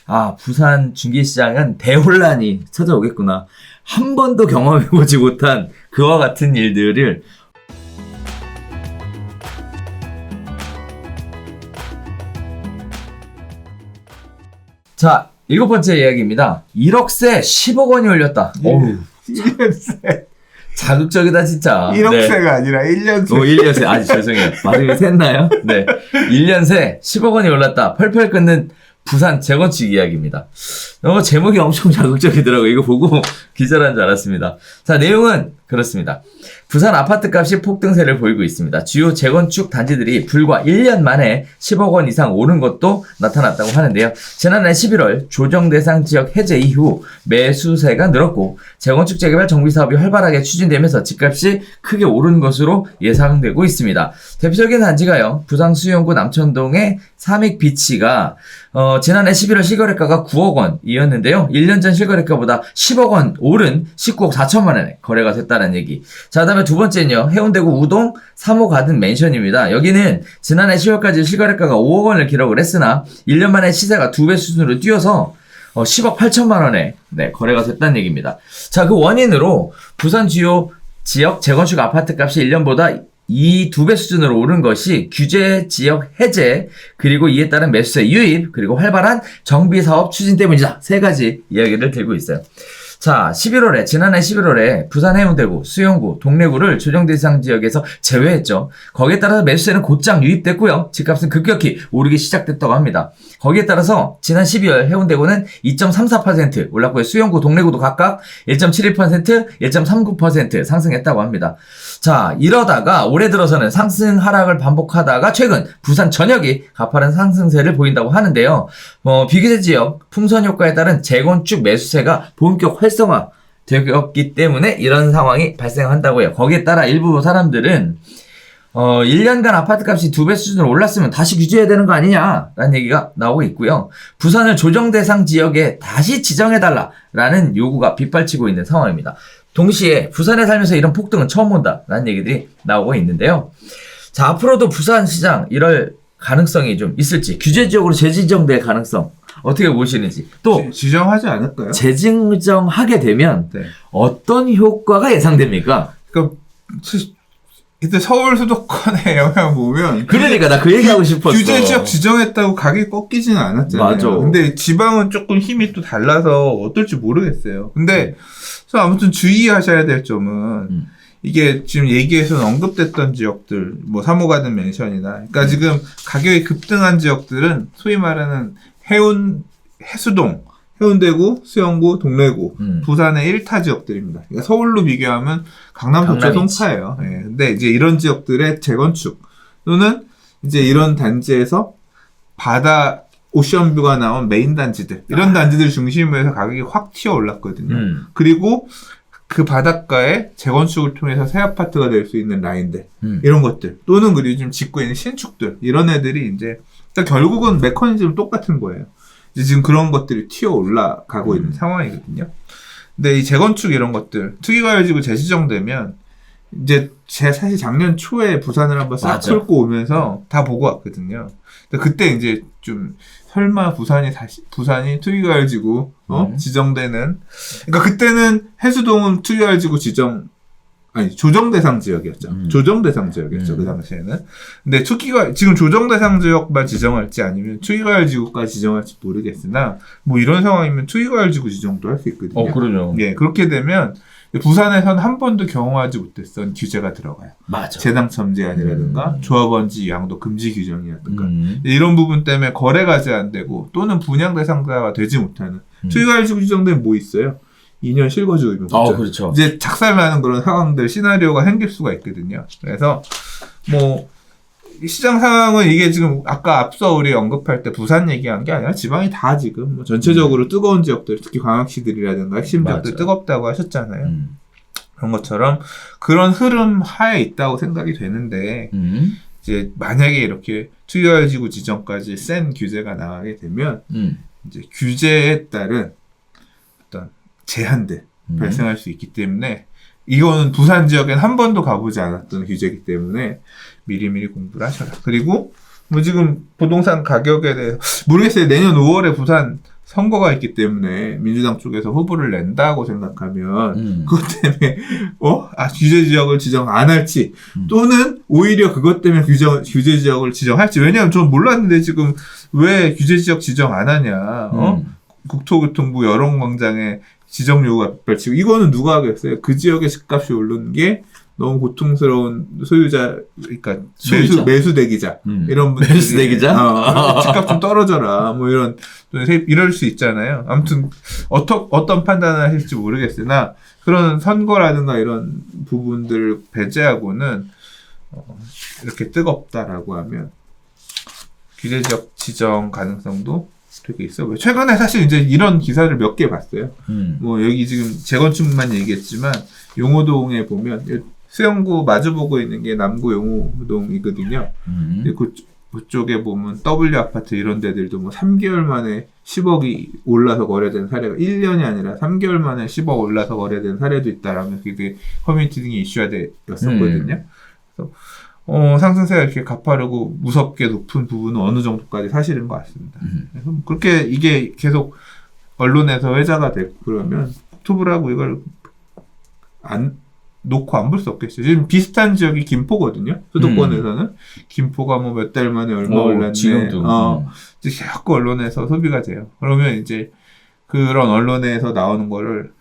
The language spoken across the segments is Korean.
아, 부산 중개시장은 대혼란이 찾아오겠구나. 한 번도 경험해보지 못한 그와 같은 일들을 자, 7번째 이야기입니다. 1억세 10억 원이 올렸다. 어우, 1년세. 자극적이다 진짜. 1억세가 아니라 1년세. 1년세. 아, 죄송해요. 발음이 샜나요? 네. 1년세 10억 원이 올랐다. 펄펄 끓는 부산 재건축 이야기입니다. 제목이 엄청 자극적이더라고요. 이거 보고 기절한 줄 알았습니다. 자, 내용은 그렇습니다. 부산 아파트 값이 폭등세를 보이고 있습니다. 주요 재건축 단지들이 불과 1년 만에 10억 원 이상 오른 것도 나타났다고 하는데요. 지난해 11월 조정 대상 지역 해제 이후 매수세가 늘었고 재건축 재개발 정비 사업이 활발하게 추진되면서 집값이 크게 오른 것으로 예상되고 있습니다. 대표적인 단지가요. 부산 수영구 남천동의 삼익비치가 지난해 11월 실거래가가 9억 원이었는데요. 1년 전 실거래가보다 10억 원 오른 19억 4천만 원에 거래가 됐다는 얘기. 자, 그다음에 두 번째는요. 해운대구 우동 3호 가든 맨션입니다. 여기는 지난해 10월까지 실거래가가 5억 원을 기록을 했으나 1년 만에 시세가 2배 수준으로 뛰어서 10억 8천만 원에 거래가 됐다는 얘기입니다. 자, 그 원인으로 부산 주요 지역 재건축 아파트 값이 1년보다 이 2배 수준으로 오른 것이 규제 지역 해제, 그리고 이에 따른 매수세 유입, 그리고 활발한 정비 사업 추진 때문이다. 세 가지 이야기를 들고 있어요. 자, 지난해 11월에 부산 해운대구, 수영구, 동래구를 조정 대상 지역에서 제외했죠. 거기에 따라서 매수세는 곧장 유입됐고요. 집값은 급격히 오르기 시작됐다고 합니다. 거기에 따라서 지난 12월 해운대구는 2.34% 올랐고요. 수영구, 동래구도 각각 1.71%, 1.39% 상승했다고 합니다. 자, 이러다가 올해 들어서는 상승 하락을 반복하다가 최근 부산 전역이 가파른 상승세를 보인다고 하는데요. 비규제 지역 풍선 효과에 따른 재건축 매수세가 본격 활성화 되었기 때문에 이런 상황이 발생한다고요. 거기에 따라 일부 사람들은 1년간 아파트값이 2배 수준으로 올랐으면 다시 규제해야 되는 거 아니냐라는 얘기가 나오고 있고요. 부산을 조정 대상 지역에 다시 지정해달라라는 요구가 빗발치고 있는 상황입니다. 동시에 부산에 살면서 이런 폭등은 처음 본다라는 얘기들이 나오고 있는데요. 자, 앞으로도 부산 시장 이럴 가능성이 좀 있을지, 규제 지역으로 재지정될 가능성 어떻게 보시는지, 또 지정하지 않을까요? 재지정하게 되면 어떤 효과가 예상됩니까? 그러니까 이때 서울 수도권의 영향 보면 그러니까 나 그 얘기하고 싶었어. 규제 지역 지정했다고 가격이 꺾이지는 않았잖아요. 맞아. 근데 지방은 조금 힘이 또 달라서 어떨지 모르겠어요. 근데 아무튼 주의하셔야 될 점은 이게 지금 얘기에서 언급됐던 지역들, 뭐 3호 가든 맨션이나, 그러니까 지금 가격이 급등한 지역들은 소위 말하는 해수동, 해운대구, 수영구, 동래구, 부산의 1타 지역들입니다. 그러니까 서울로 비교하면 강남, 서초, 송파예요. 예. 근데 이제 이런 지역들의 재건축 또는 이제 이런 단지에서 바다 오션뷰가 나온 메인 단지들, 이런 단지들 중심으로 해서 가격이 확 튀어 올랐거든요. 그리고 그 바닷가에 재건축을 통해서 새 아파트가 될 수 있는 라인들, 이런 것들, 또는 그리고 지금 짓고 있는 신축들, 이런 애들이 이제, 그러니까 결국은 메커니즘은 똑같은 거예요. 이제 지금 그런 것들이 튀어 올라가고 있는 상황이거든요. 근데 이 재건축 이런 것들, 투기과열지구 재지정되면, 이제 사실 작년 초에 부산을 한번 싹 훑고 오면서 다 보고 왔거든요. 근데 그때 이제 좀 설마 부산이 투기과열지구 지정되는, 그러니까 그때는 해수동은 투기과열지구 조정 대상 지역이었죠. 조정 대상 지역이었죠. 그 당시에는. 근데 지금 조정 대상 지역만 지정할지 아니면 투기과열지구까지 지정할지 모르겠으나, 뭐 이런 상황이면 투기과열지구 지정도 할 수 있거든요. 그러죠. 예, 그렇게 되면 부산에서는 한 번도 경험하지 못했던 규제가 들어가요. 맞아. 재당첨 제한이라든가 조합원지 양도 금지 규정이라든가 이런 부분 때문에 거래가 제한되고 또는 분양 대상자가 되지 못하는 투기과열지구 지정되면 뭐 있어요? 2년 실거주 의무. 그렇죠. 이제 작살나는 그런 상황들, 시나리오가 생길 수가 있거든요. 그래서 뭐 시장 상황은 이게 지금 아까 앞서 우리 언급할 때 부산 얘기한 게 아니라 지방이 다 지금 뭐 전체적으로 뜨거운 지역들, 특히 광역시들이라든가 핵심 지역들 뜨겁다고 하셨잖아요. 그런 것처럼 그런 흐름 하에 있다고 생각이 되는데 이제 만약에 이렇게 투기과열지구 지정까지 센 규제가 나가게 되면 이제 규제에 따른 어떤 제한들 발생할 수 있기 때문에 이거는 부산 지역엔 한 번도 가보지 않았던 규제이기 때문에 미리미리 공부를 하셔라. 그리고 뭐 지금 부동산 가격에 대해서 모르겠어요. 내년 5월에 부산 선거가 있기 때문에 민주당 쪽에서 후보를 낸다고 생각하면 그것 때문에 규제 지역을 지정 안 할지 또는 오히려 그것 때문에 규제 지역을 지정할지. 왜냐하면 저는 몰랐는데 지금 왜 규제 지역 지정 안 하냐. 국토교통부 여론광장에 지정 요구가 펼치고 이거는 누가 하겠어요? 그 지역의 집값이 오르는 게 너무 고통스러운 소유자, 그러니까 매수 대기자 이런 분들이 매수 대기자? 집값 좀 떨어져라 뭐 이럴 수 있잖아요. 아무튼 어떤 판단을 하실지 모르겠으나 그런 선거라든가 이런 부분들을 배제하고는 이렇게 뜨겁다라고 하면 규제지역 지정 가능성도 되게 있어. 최근에 사실 이제 이런 기사를 몇 개 봤어요. 뭐 여기 지금 재건축만 얘기했지만 용호동에 보면 수영구 마주보고 있는 게 남구 용호동이거든요. 그쪽에 보면 W 아파트 이런 데들도 뭐 3개월 만에 10억이 올라서 거래된 사례가 1년이 아니라 3개월 만에 10억 올라서 거래된 사례도 있다라면서 그게 커뮤니티 등이 이슈화 되었었거든요. 그래서 상승세가 이렇게 가파르고 무섭게 높은 부분은 어느 정도까지 사실인 것 같습니다. 그래서 그렇게 이게 계속 언론에서 회자가 되고 그러면 국토부라고 이걸 놓고 안 볼 수 없겠어요. 지금 비슷한 지역이 김포거든요. 수도권에서는 김포가 뭐 몇 달 만에 얼마 올랐네. 지금도. 이제 자꾸 언론에서 소비가 돼요. 그러면 이제 그런 언론에서 나오는 거를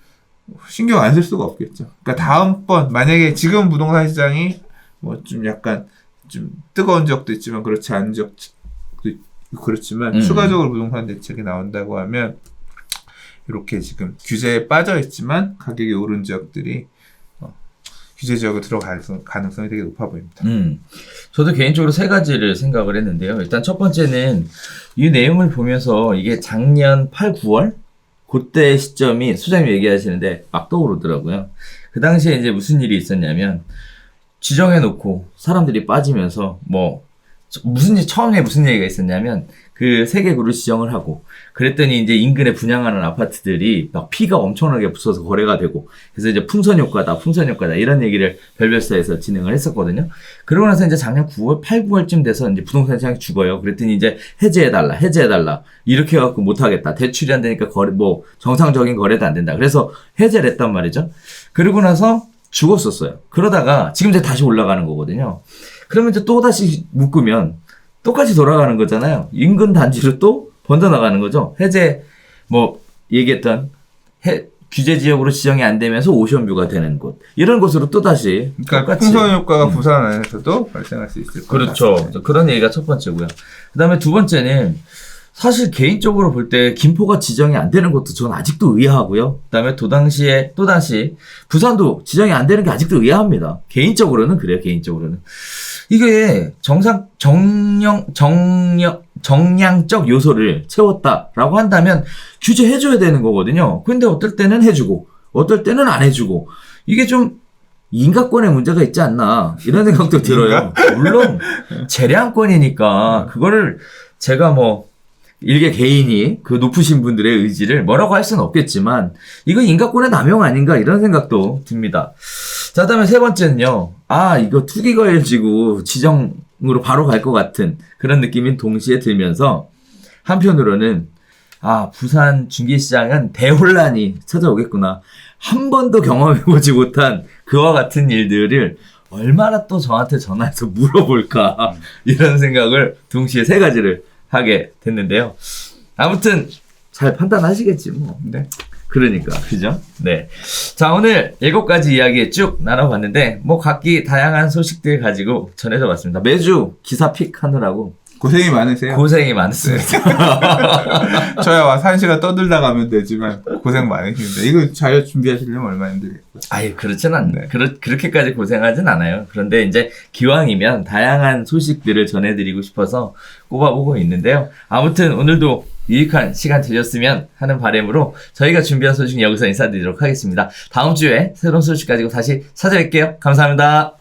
신경 안 쓸 수가 없겠죠. 그러니까 다음번 만약에 지금 부동산 시장이 뭐 좀 약간 좀 뜨거운 지역도 있지만 그렇지 않은 지역도 있고 그렇지만 추가적으로 부동산 대책이 나온다고 하면 이렇게 지금 규제에 빠져 있지만 가격이 오른 지역들이 규제 지역으로 들어갈 가능성이 되게 높아 보입니다. 저도 개인적으로 세 가지를 생각을 했는데요. 일단 첫 번째는 이 내용을 보면서 이게 작년 8, 9월? 그때 시점이 소장님 얘기하시는데 막 떠오르더라고요. 그 당시에 이제 무슨 일이 있었냐면 지정해놓고 사람들이 빠지면서 처음에 무슨 얘기가 있었냐면 그 3개 구를 지정을 하고 그랬더니 이제 인근에 분양하는 아파트들이 막 피가 엄청나게 붙어서 거래가 되고 그래서 이제 풍선 효과다 이런 얘기를 별별사에서 진행을 했었거든요. 그러고 나서 이제 작년 9월, 8, 9월쯤 돼서 이제 부동산 시장이 죽어요. 그랬더니 이제 해제해달라 이렇게 해갖고 못하겠다. 대출이 안 되니까 정상적인 거래도 안 된다. 그래서 해제를 했단 말이죠. 그러고 나서 죽었었어요. 그러다가 지금 이제 다시 올라가는 거거든요. 그러면 이제 또 다시 묶으면 똑같이 돌아가는 거잖아요. 인근 단지로 또 번져나가는 거죠. 해제, 얘기했던 규제 지역으로 지정이 안 되면서 오션뷰가 되는 곳. 이런 곳으로 또 다시. 그러니까 똑같이. 풍선 효과가 부산 안에서도 발생할 수 있을 것 그렇죠. 같아요. 그런 얘기가 첫 번째고요. 그 다음에 두 번째는 사실 개인적으로 볼 때 김포가 지정이 안 되는 것도 저는 아직도 의아하고요. 그 다음에 또다시 부산도 지정이 안 되는 게 아직도 의아합니다. 개인적으로는 그래요. 이게 정량적 요소를 채웠다라고 한다면 규제해줘야 되는 거거든요. 근데 어떨 때는 해주고 어떨 때는 안 해주고 이게 좀 인가권에 문제가 있지 않나 이런 생각도 들어요. 물론 재량권이니까 그거를 제가 일개 개인이 그 높으신 분들의 의지를 뭐라고 할 수는 없겠지만 이건 인가권의 남용 아닌가 이런 생각도 듭니다. 자, 그다음에 세 번째는요. 이거 투기과열지구 지정으로 바로 갈 것 같은 그런 느낌이 동시에 들면서 한편으로는 부산 중개시장은 대혼란이 찾아오겠구나. 한 번도 경험해보지 못한 그와 같은 일들을 얼마나 또 저한테 전화해서 물어볼까 이런 생각을 동시에 세 가지를 하게 됐는데요. 아무튼 잘 판단하시겠지 뭐. 네. 그러니까 그죠? 네. 자, 오늘 7가지 이야기 쭉 나눠봤는데 각기 다양한 소식들 가지고 전해져 봤습니다. 매주 기사 픽 하느라고 고생이 많으세요. 고생이 많습니다. 저야 와서 1시간 떠들다 가면 되지만 고생 많으시는데 이거 잘 준비하시려면 얼마나 힘들겠어요. 그렇진 않네. 그렇게까지 고생하진 않아요. 그런데 이제 기왕이면 다양한 소식들을 전해드리고 싶어서 꼽아보고 있는데요. 아무튼 오늘도 유익한 시간 되셨으면 하는 바람으로 저희가 준비한 소식 여기서 인사드리도록 하겠습니다. 다음 주에 새로운 소식 가지고 다시 찾아뵐게요. 감사합니다.